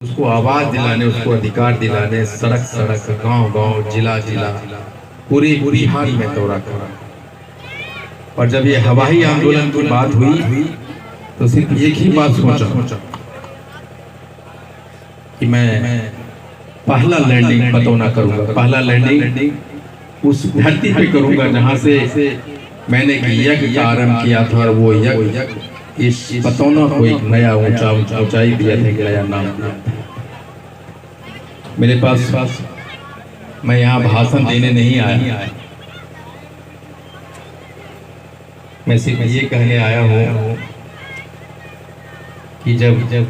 उसको आवाज दिलाने, उसको अधिकार दिलाने, सड़क सड़क, गांव गांव, जिला जिला, पूरे बिहार में दौरा करा। और जब ये हवाई आंदोलन की बात हुई तो सिर्फ एक ही बात सोचा कि मैं पहला लैंडिंग पतौना करूंगा। पहला लैंडिंग उस धरती पे करूंगा जहां से मैंने यज्ञ का आरंभ किया था, और वो यज्ञ इस पतौना को एक नया ऊंचाई दिया था, एक नया नाम दिया था। मेरे पास मैं यहाँ भाषण देने नहीं आया, मैं सिर्फ ये कहने आया हूँ कि जब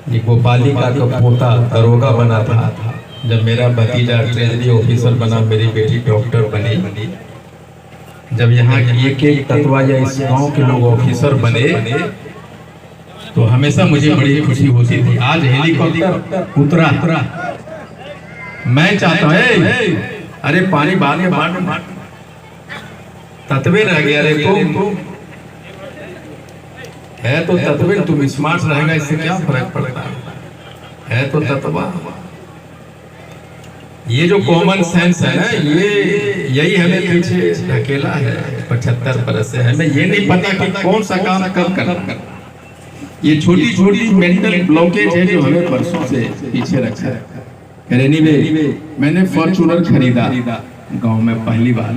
ये गोपालिका का पोता दरोगा बना था, जब मेरा भतीजा ट्रेजरी ऑफिसर बना, मेरी बेटी डॉक्टर बनी, जब यहाँ एक एक तत्वा या इस गांव के लोग ऑफिसर बने, तो हमेशा मुझे बड़ी खुशी होती थी। आज हेलीकॉप्टर उतरा, मैं चाहता हूँ अरे पानी बाद में बांट तत्वे रह गया रे तुम है तो तत्वे, तुम स्मार्ट रहेगा, इससे क्या फर्क पड़ता है तो तत्वा। ये जो कॉमन सेंस है ना, ये यही हमें पीछे ढकेला है 75 बरस से। हमें ये नहीं पता कि कौन सा काम कब करना। ये छोटी छोटी मेंटल ब्लॉकेज है जो हमें बरसों से पीछे रखा है। एनीवे, मैंने फॉर्च्यूनर खरीदा गांव में पहली बार।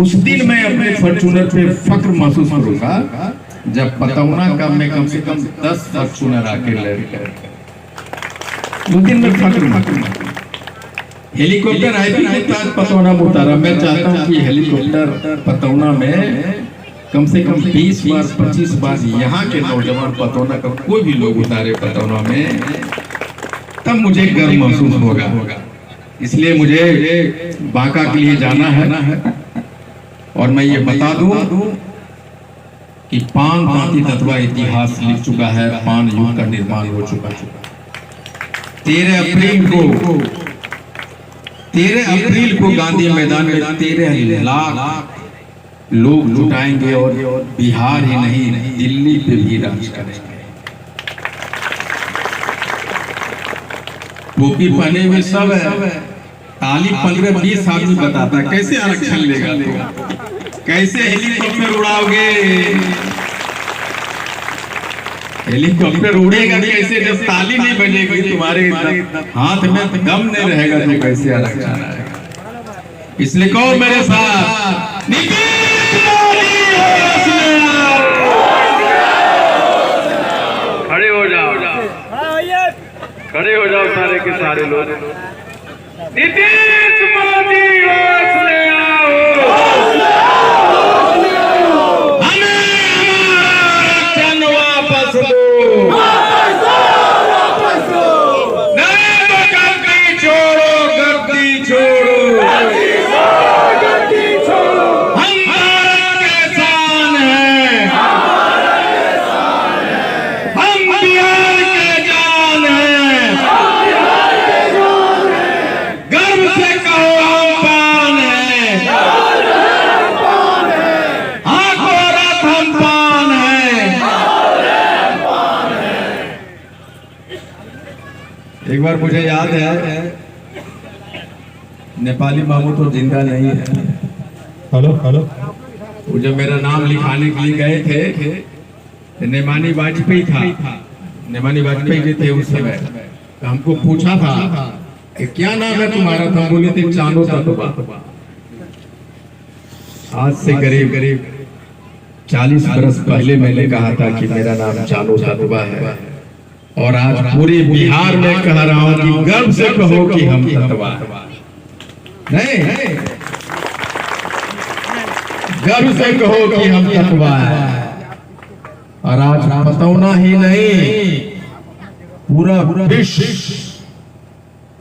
उस दिन मैं अपने फॉर्च्यूनर पे फक्र महसूस करूंगा जब पतौना का मैं कम से कम 10 फॉर्च्यूनर आके लड़। उस दिन मैं फक्र हेलीकॉप्टर आई थी पतौना में उतारा। मैं चाहता हूँ कि हेलीकॉप्टर पतौना में कम से कम 20 बार 25 बार यहाँ के नौजवान पतौना का कोई भी लोग उतारे पतौना में, तब मुझे गर्व महसूस होगा। इसलिए मुझे बांका के लिए जाना है, और मैं ये बता दूं कि पान तांती तत्वा इतिहास लिख चुका है, पान युग का निर्माण हो चुका है। 13 अप्रैल को गांधी मैदान में 13 लाख लोग जुटाएंगे, और बिहार ही नहीं दिल्ली पे भी राज करेंगे। टोपी पहने हुए सब है, ताली 15-20 आदमी बताता है कैसे आरक्षण लेगा तो, कैसे हेलीकॉप्टर उड़ाओगे, हेलीकॉप्टर उड़ेगा कैसे जब ताली नहीं बजेगी, तुम्हारे हाथ में दम नहीं रहेगा तो कैसे आरक्षण आएगा। इसलिए कहो मेरे साथ, खड़े हो जाओ, खड़े हो जाओ सारे के सारे लोग। नीतीश मोदी हौसले आओ, हमें आरक्षण वापस दो, नहीं तो गर्दी छोड़ो, गर्दी छोड़ो, हम भारत के शान हैं, हम बिहार के जान हैं, गर्व से कहो हम पान हैं, आंखों रात हम पान हैं। एक बार मुझे याद है, नेपाली मामू तो जिंदा नहीं है, हेलो, वो जब मेरा नाम लिखाने के लिए गए थे, नेमानी वाजपेयी था, नेमानी वाजपेयी जी थे उस समय, तो हमको पूछा था कि क्या नाम है तुम्हारा, तो हम बोले थे चांदो तत्वा। आज से करीब 40 बरस पहले मैंने कहा था कि मेरा नाम चांदो तत्वा है, और आज पूरे बिहार में कह रहा हूं कि गर्व से कहो कि हम तत्वा नहीं, गर्व से कहो कि हम तत्वा है। और आज पतौना ही नहीं, पूरा विश्व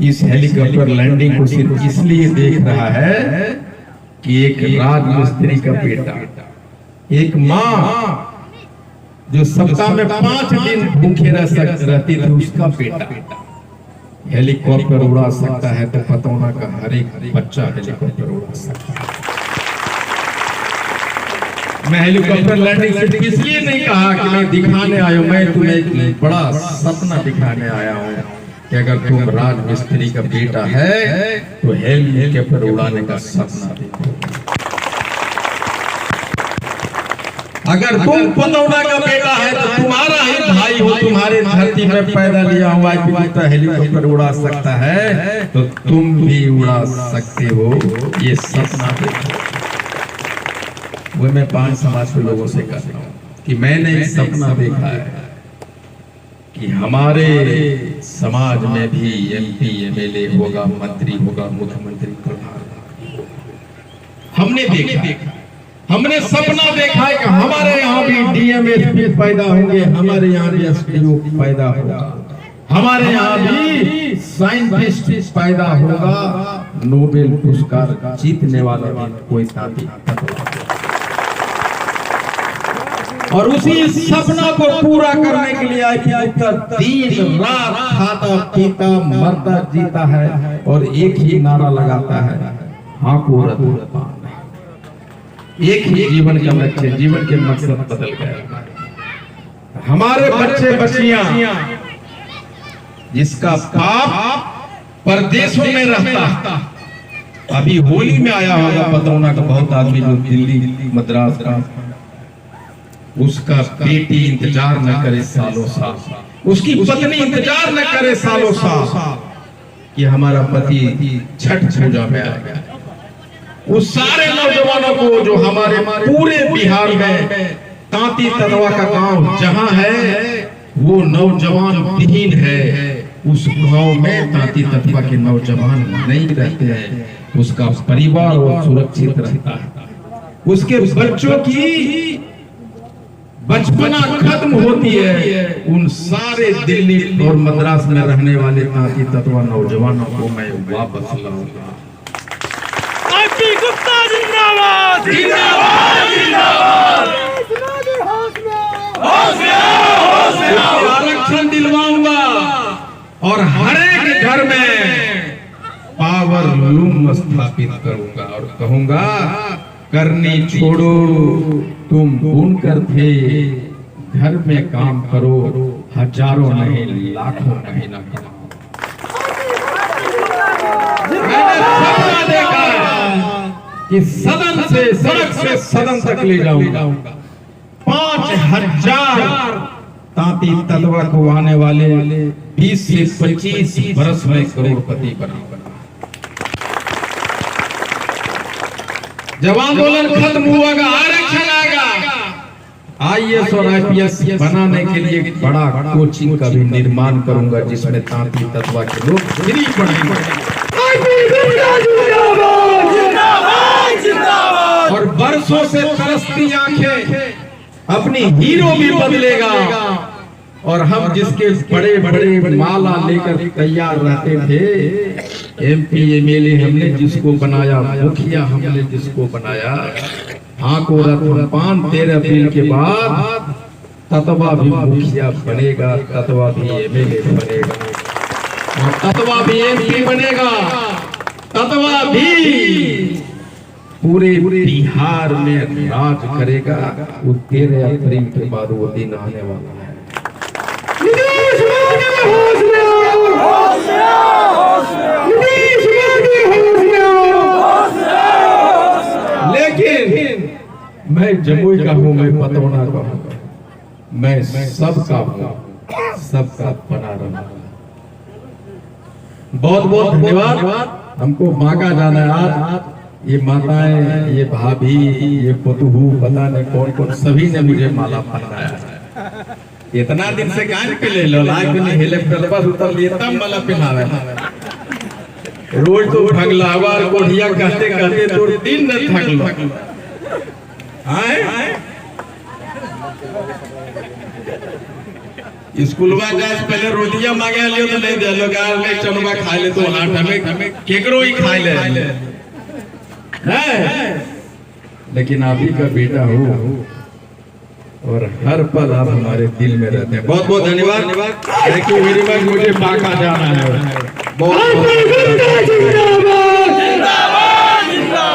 इस हेलीकॉप्टर लैंडिंग को सिर्फ इसलिए देख रहा है कि एक राजमिस्त्री का बेटा, एक माँ जो सप्ताह में 5 दिन भूखे रहती थी, उसका बेटा हेलीकॉप्टर उड़ा सकता है, तो पतौना का हर एक बच्चा हेलीकॉप्टर उड़ा सकता है। मैं हेलीकॉप्टर लैंडिंग सिर्फ इसलिए नहीं कहा कि मैं दिखाने आया हूं, मैं तुम्हें एक बड़ा सपना दिखाने आया हूं कि अगर तुम राज मिस्त्री का बेटा है तो हेलीकॉप्टर उड़ाने का सपना देखो। अगर तुम पतौड़ा का बेटा है तो तुम्हारा ही भाई हो, तुम्हारे धरती में पैदा लिया हुआ है, हेलीकॉप्टर उड़ा सकता है तो तुम भी उड़ा सकते हो, ये सपना देखो। वो मैं 5 समाज के लोगों से कहता हूँ कि मैंने एक सपना देखा है कि हमारे समाज में भी MP MLA होगा, मंत्री होगा, मुख्यमंत्री, प्रधानमंत्री। हमने देखा, हमने सपना देखा है कि हमारे यहाँ भी DM SP पैदा होंगे, हमारे यहाँ भी SPO पैदा होगा, हमारे यहाँ भी साइंटिस्ट पैदा होगा, नोबेल पुरस्कार जीतने वाला भी कोई ताकि। और उसी सपना को पूरा करने के लिए दिन रात खाता पीता मरता जीता है और एक ही नारा लगाता है, हाँ को एक ही जीवन का लक्ष्य, जीवन के मकसद बदल गया। हमारे बच्चे बच्चियां जिसका बाप परदेशों में रहता, अभी होली में आया होगा पतौना का बहुत आदमी जो दिल्ली मद्रास का, उसका बेटी इंतजार न करे सालों साल, उसकी पत्नी इंतजार न करे सालों साल कि हमारा पति छठ पूजा में आएगा। उस सारे नौजवानों को जो हमारे पूरे बिहार में तांती तलवा का गांव जहां है वो नौजवान विहीन है, उस गांव में तांती तलवा के नौजवान नहीं रहते हैं, उसका परिवार और सुरक्षित रहता है, उसके बच्चों की बचपना खत्म होती है। उन सारे दिल्ली और मद्रास में रहने वाले तांती तलवा नौजवानों को मैं वापस लाऊंगा। गुप्ता जिंदाबाद जिंदाबाद जिंदाबाद, आरक्षण दिलवाऊंगा और हर एक घर में पावर लूम स्थापित करूंगा और कहूंगा, करनी छोड़ो तुम बुनकर थे, घर में काम करो, हजारों नहीं लाखों महीना कमाओ। मैंने सपना देखा कि सदन से सड़क से सदन तक ले जाऊंगा, 5000 तांती तलवा को आने वाले 20 से 25 वर्ष में करोड़पति बनाऊंगा। जब आंदोलन खत्म हुआ, आरक्षण आएगा, IAS और IPS बनाने के लिए एक बड़ा कोचिंग का भी निर्माण करूंगा जिसमें तांती तलवा के लोग फ्री पढ़ेंगे और बरसों से तरसती आंखें अपनी हीरो भी बदलेगा। और हम जिसके बड़े बड़े माला लेकर तैयार रहते थे, MP MLA हमने जिसको बनाया, मुखिया हमने जिसको बनाया, हाँ को रतन 13 अप्रैल के बाद ततवा भी मुखिया बनेगा, ततवा भी MLA बनेगा, और ततवा भी MP बनेगा, ततवा भी पूरे बिहार में राज करेगा। वो 13 अप्रैल के बाद वो दिन आने वाला है। लेकिन मैं जमुई का हूँ, मैं पतौड़ा का हूँ, मैं सबका हूँ, सबका बना रहूंगा। बहुत बहुत धन्यवाद। हमको बांका जाना है आज, ये माताएं, ये भाभी, ये पुतहू, पता नहीं कौन कौन, सभी ने मुझे माला पहनाया है। इतना दिन से गान पे ले लो, लाइफ में हेलीकॉप्टर पर उतर लिए तब माला पहनावे। रोज तो भगलावा कोढ़िया कहते कहते तो दिन न थक लो। स्कूलवा जाए पहले रोटियां मांगे लियो तो नहीं दे लो, गाल में चलवा खा ले तो आटा में केकरो ही खा ले है। लेकिन आप ही का बेटा हो और हर पल आप हमारे दिल में रहते हैं। बहुत बहुत धन्यवाद। Thank you very much. मुझे बांका जाना है। बहुत